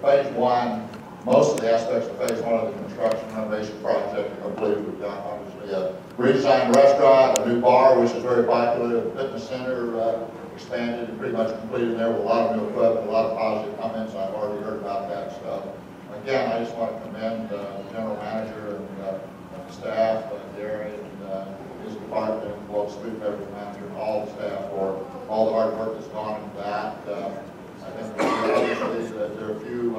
phase one, most of the aspects of phase one of the construction renovation project are completed. We've got obviously a redesigned restaurant, a new bar, which is very popular, a fitness center expanded and pretty much completed there with a lot of new equipment, a lot of positive comments. I've already heard about that stuff. Again, I just want to commend the general manager and the staff, Gary and his department, as well as the food and beverage manager and all the staff for all the hard work that's gone into that. I think obviously that there are a few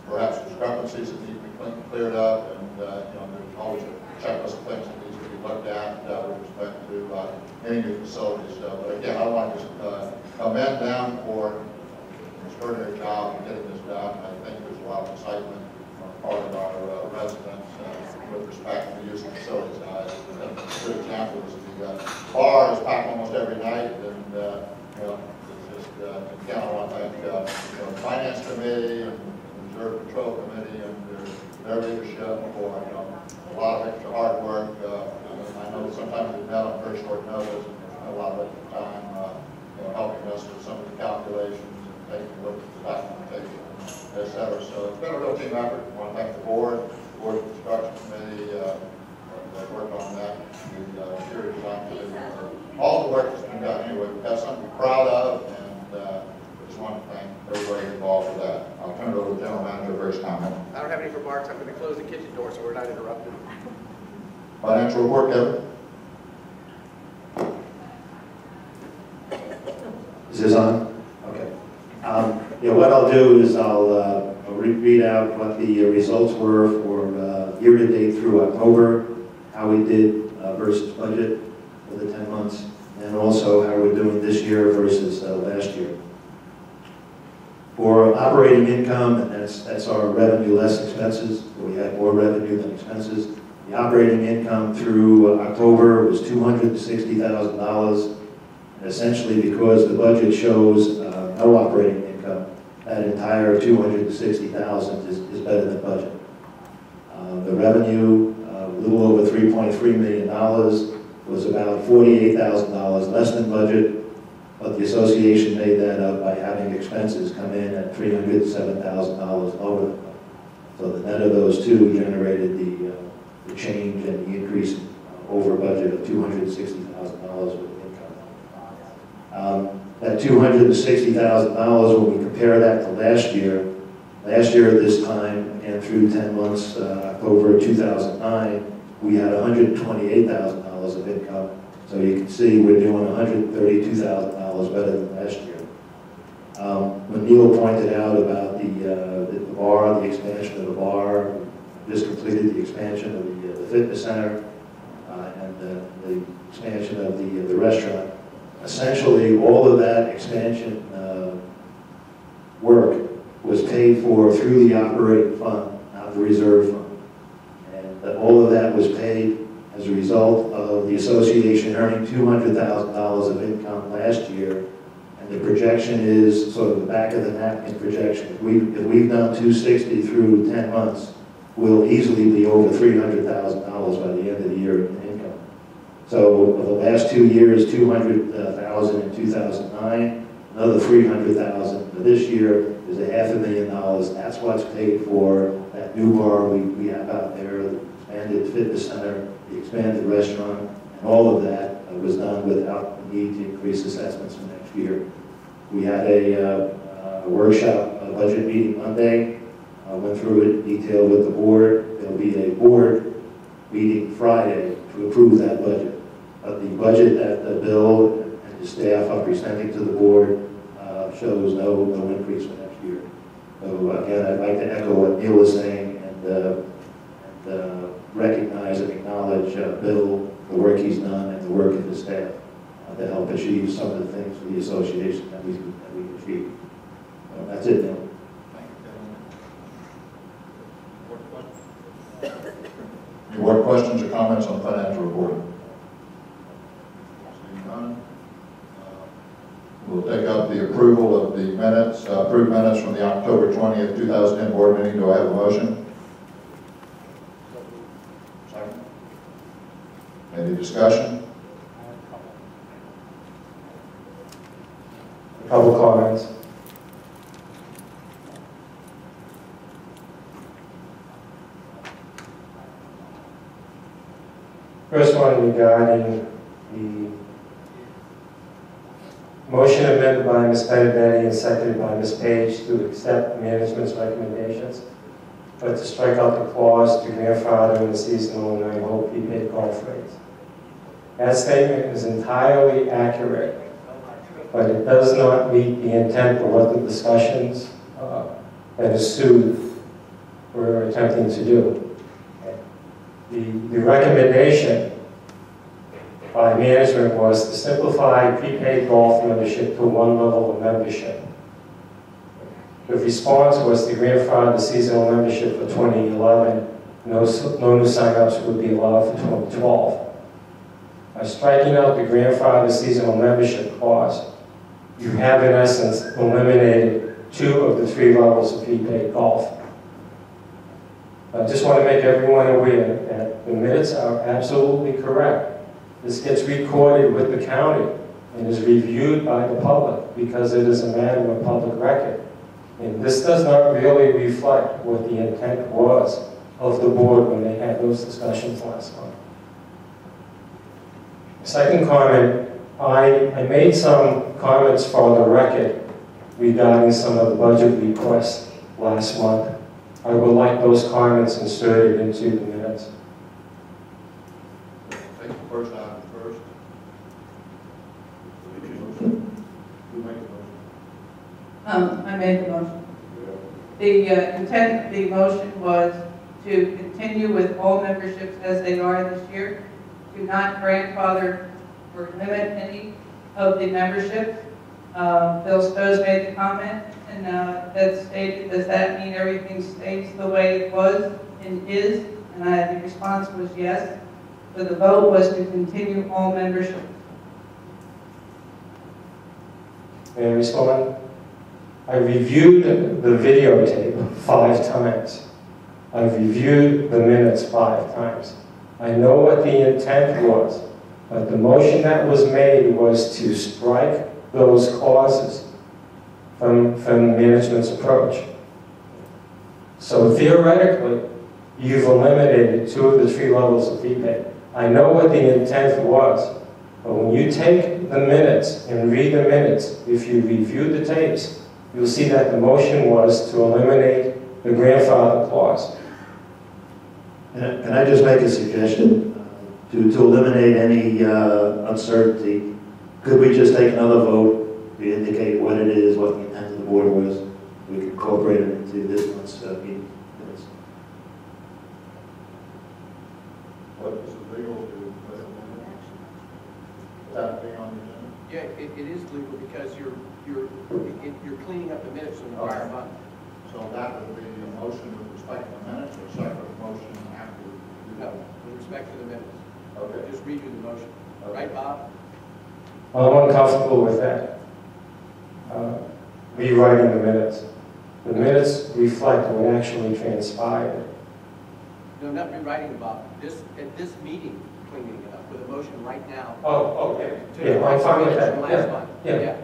perhaps discrepancies that need to be cleared up, and there's always a checklist of things that needs to be looked at with respect to any new facilities. But again, I want to just commend them for an extraordinary job in getting this done. I think there's a lot of excitement on the part of our residents with respect to the use of facilities. A good example is the bar is packed almost every night, and it's just again, I want to thank the finance committee and the reserve control committee and their leadership for a lot of extra hard work. I know that sometimes we've met on very short notice, and there's been a lot of extra time helping us with some of the calculations and taking a look at the documentation, etc. So it's been a real team effort. I want to thank the board of construction committee that worked on that, the interior design committee, all the work that's been done. Anyway, we've got something to be proud of, and I just want to thank everybody involved for that. I'll turn it over to the general manager for his comment. I don't have any remarks. I'm going to close the kitchen door so we're not interrupted. Financial report, Kevin. Is this on? Okay. What I'll do is I'll read out what the results were for year-to-date through October, how we did versus budget for the 10 months, and also how we're doing this year versus last year. For operating income, and that's our revenue less expenses, we had more revenue than expenses. The operating income through October was $260,000, and essentially because the budget shows no operating income, that entire $260,000 is better than budget. The revenue, a little over $3.3 million, was about $48,000 less than budget, but the association made that up by having expenses come in at $307,000 lower than budget. So the net of those two generated the change and the increase over budget of $260,000 with income. That $260,000, when we compare that to last year at this time and through 10 months, October 2009, we had $128,000 of income. So you can see we're doing $132,000 better than last year. When Neil pointed out about the bar, the expansion of the bar, just completed the expansion of the fitness center and the expansion of the restaurant. Essentially, all of that expansion work was paid for through the operating fund, not the reserve fund. And all of that was paid as a result of the association earning $200,000 of income last year. And the projection is sort of the back of the napkin projection. If we've done $260 through 10 months, we'll easily be over $300,000 by the end of the year in income. So for the last 2 years, $200,000 in 2009, another $300,000 for this year is $500,000. That's what's paid for that new bar we have out there, the expanded fitness center, the expanded restaurant, and all of that was done without the need to increase assessments for next year. We had a workshop, a budget meeting Monday. I went through it in detail with the board. There'll be a board meeting Friday to approve that budget. But the budget that Bill and his staff are presenting to the board shows no increase for next year. So again, I'd like to echo what Neil was saying and recognize and acknowledge Bill, the work he's done, and the work of his staff to help achieve some of the things for the association that we achieved. So that's it, Neil. Any more questions or comments on the financial report? Seeing none. We'll take up the approval of the minutes, approved minutes from the October 20th, 2010 board meeting. Do I have a motion? Second. Any discussion? A couple comments. First one regarding the motion amended by Ms. Benedetti and seconded by Ms. Page to accept management's recommendations, but to strike out the clause to grandfather in the seasonal and nine-hole prepaid golf rates. That statement is entirely accurate, but it does not meet the intent of what the discussions that ensued were attempting to do. The recommendation by management was to simplify prepaid golf membership to one level of membership. The response was to grandfather the seasonal membership for 2011. No new sign-ups would be allowed for 2012. By striking out the grandfather seasonal membership clause, you have in essence eliminated 2 of the 3 levels of prepaid golf. I just want to make everyone aware that the minutes are absolutely correct. This gets recorded with the county and is reviewed by the public because it is a matter of public record. And this does not really reflect what the intent was of the board when they had those discussions last month. Second comment, I made some comments for the record regarding some of the budget requests last month. I would like those comments inserted into the minutes. Take the first item first. Who made the motion? I made the motion. The intent of the motion was to continue with all memberships as they are this year, to not grandfather or limit any of the memberships. Bill Stowe's made the comment, and that stated, does that mean everything stays the way it was and is? And the response was yes. So the vote was to continue all memberships. May I respond? I reviewed the videotape 5 times. I've reviewed the minutes 5 times. I know what the intent was, but the motion that was made was to strike those clauses from management's approach. So theoretically, you've eliminated 2 of the 3 levels of rebate. I know what the intent was, but when you take the minutes and read the minutes, if you review the tapes, you'll see that the motion was to eliminate the grandfather clause. Can I just make a suggestion? To eliminate any uncertainty, could we just take another vote to indicate what it is, what the intent of the board was? We can incorporate it into this month's meeting minutes. What is the legal do? Is that being on the agenda? Yeah, it is legal because you're cleaning up the minutes from the prior month. So that would be a motion with respect to the minutes, or a separate motion after? No, with respect to the minutes. Okay. Just redo the motion. Right, Bob? I'm uncomfortable with that. Rewriting the minutes. The minutes reflect what actually transpired. No, not rewriting, Bob. At this meeting, cleaning it up with a motion right now. Oh, okay. To Yeah, I'm fine with that. from last Yeah. month. Yeah.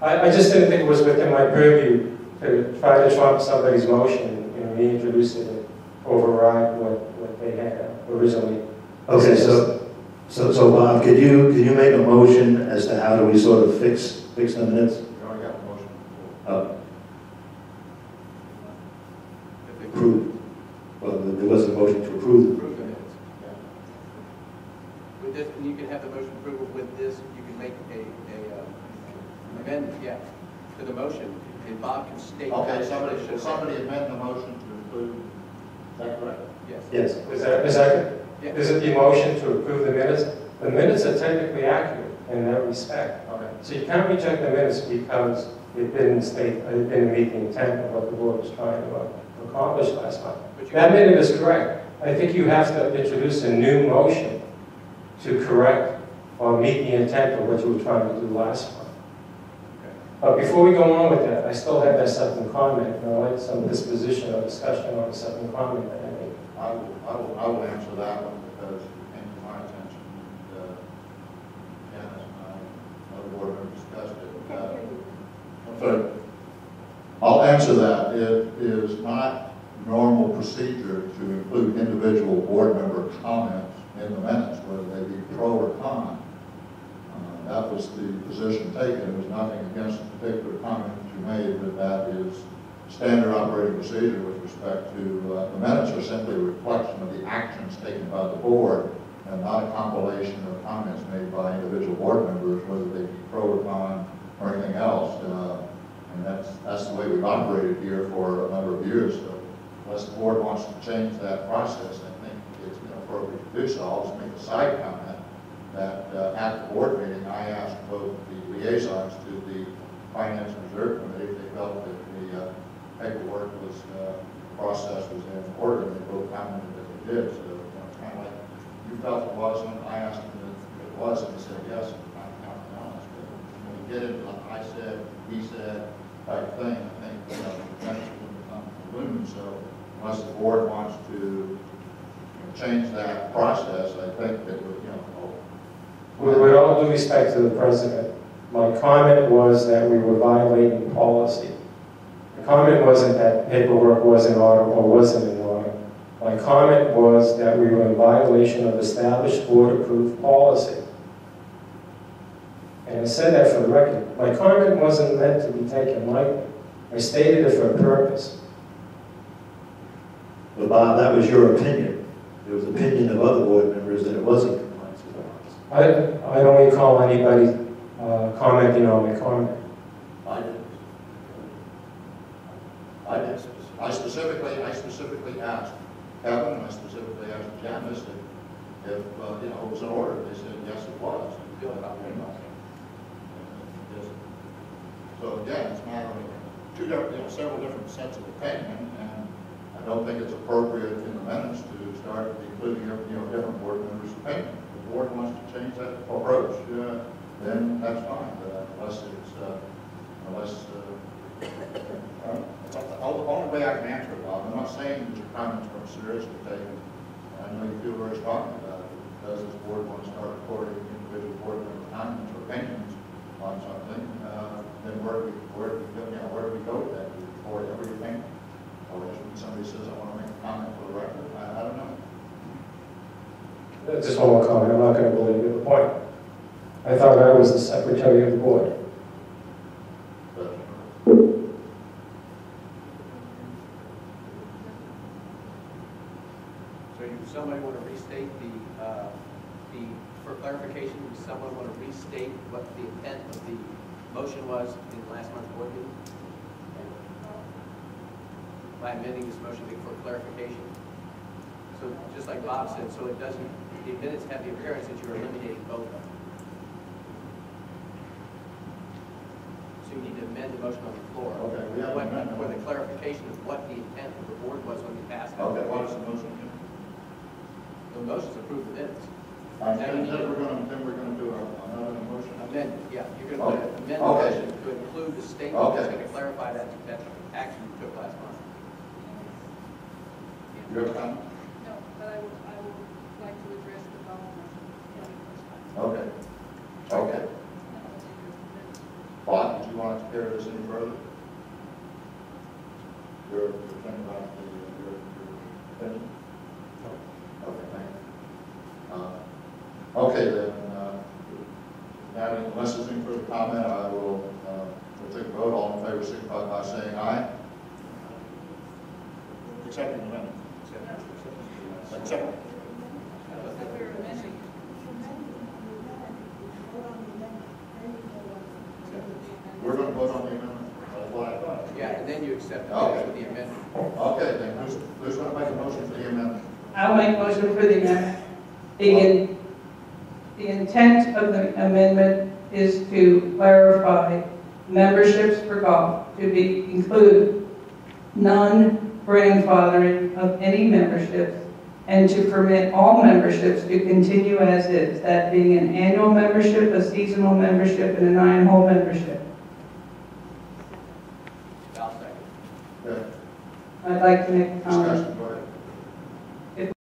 I just didn't think it was within my purview to try to trump somebody's motion and reintroduce it and override what they had originally. Okay, so Bob, could you make a motion as to how do we sort of fix the minutes? You already got the motion. Approve. Well, there was a motion to approve. Approve the minutes. With this, and you can have the motion approval with this, you can make a amendment, yeah, to the motion, and Bob can state. Okay, somebody amend the motion to include, is that correct? Yes. Yes. Is that Yeah. is it the motion to approve the minutes? The minutes are technically accurate in that respect. Okay. So you can't reject the minutes because it didn't meet the intent of what the board was trying to accomplish last month. That minute is correct. I think you have to introduce a new motion to correct or meet the intent of what you were trying to do last month. But before we go on with that, I still have that second comment, and I'd like some disposition or discussion on the second comment that I made. I will answer that one because it came to my attention. Janice and I, another board member discussed it. I'm sorry. I'll answer that. It is not normal procedure to include individual board member comments in the minutes, whether they be pro or con. That was the position taken. There was nothing against the particular comment that you made, but that is standard operating procedure with respect to the minutes are simply a reflection of the actions taken by the board and not a compilation of comments made by individual board members, whether they be pro or con or anything else. And that's the way we've operated here for a number of years. So unless the board wants to change that process, I think it's inappropriate to do so. I'll just make a side comment that at the board meeting, I asked both the liaisons to the Finance and Reserve Committee if they felt that the paperwork was, process was in order, and they both commented that it did. So it's kind of like you felt it wasn't, I asked them if it was, and they said yes, and I'm counting on us. But when we get into the I said, he said type thing, I think the minutes will become balloon. So unless the board wants to change that process, I think that would, With all due respect to the president, my comment was that we were violating policy. The comment wasn't that paperwork was in order or wasn't in order. My comment was that we were in violation of established board-approved policy. And I said that for the record. My comment wasn't meant to be taken lightly. I stated it for a purpose. But Bob, that was your opinion. There was opinion of other board members that it wasn't compliance with the laws. I don't recall anybody commenting on my comment. I did. I specifically asked Kevin, and I specifically asked Janice if it was in order. They said yes, it was. So again, it's a matter of two different, several different sets of opinion, and I don't think it's appropriate in the minutes to start including different board members' opinion. If the board wants to change that approach, then that's fine. But unless the only way I can answer it, Bob, I'm not saying that your comments weren't seriously taken. I know you feel very strongly about it. Does this board want to start recording individual board member comments or opinions on something? Then where do we go with that? Do we record everything? Or when somebody says, I want to make a comment for the record? I don't know. Just one more comment. I'm not going to belabor the point. I thought I was the secretary of the board. So somebody want to restate for clarification, does someone want to restate what the intent of the motion was in last month's board meeting? By amending this motion for clarification. So just like Bob said, so it doesn't, the minutes have the appearance that you're eliminating both of them. So you need to amend the motion on the floor. Okay, we have an amendment. For the clarification of what the intent of the board was when you passed it. Okay, what is the motion? The motion's approved the minutes. Then we're going to do another motion. Amend, yeah, you're going to amend the motion to include the statement that's going to clarify that action you took last month. You have a comment? No, but I would like to address the following. Okay. Okay. Bob, did you want to carry this any further? Your opinion about your opinion? Okay, thank you. Okay, then, now, unless there's any further comment, I will we'll take a vote. All in favor, signify by saying aye. Accepting the amendment. Accept. We're going to vote on the amendment. That's what I thought. Yeah, and then you accept the amendment. Okay, then who's going to make a motion for the amendment? I'll make a motion for the amendment. The intent of the amendment is to clarify memberships for golf to include non-grandfathering of any memberships and to permit all memberships to continue as is, that being an annual membership, a seasonal membership, and a 9-hole membership. I'll second. Okay. I'd like to make a comment. Discussion.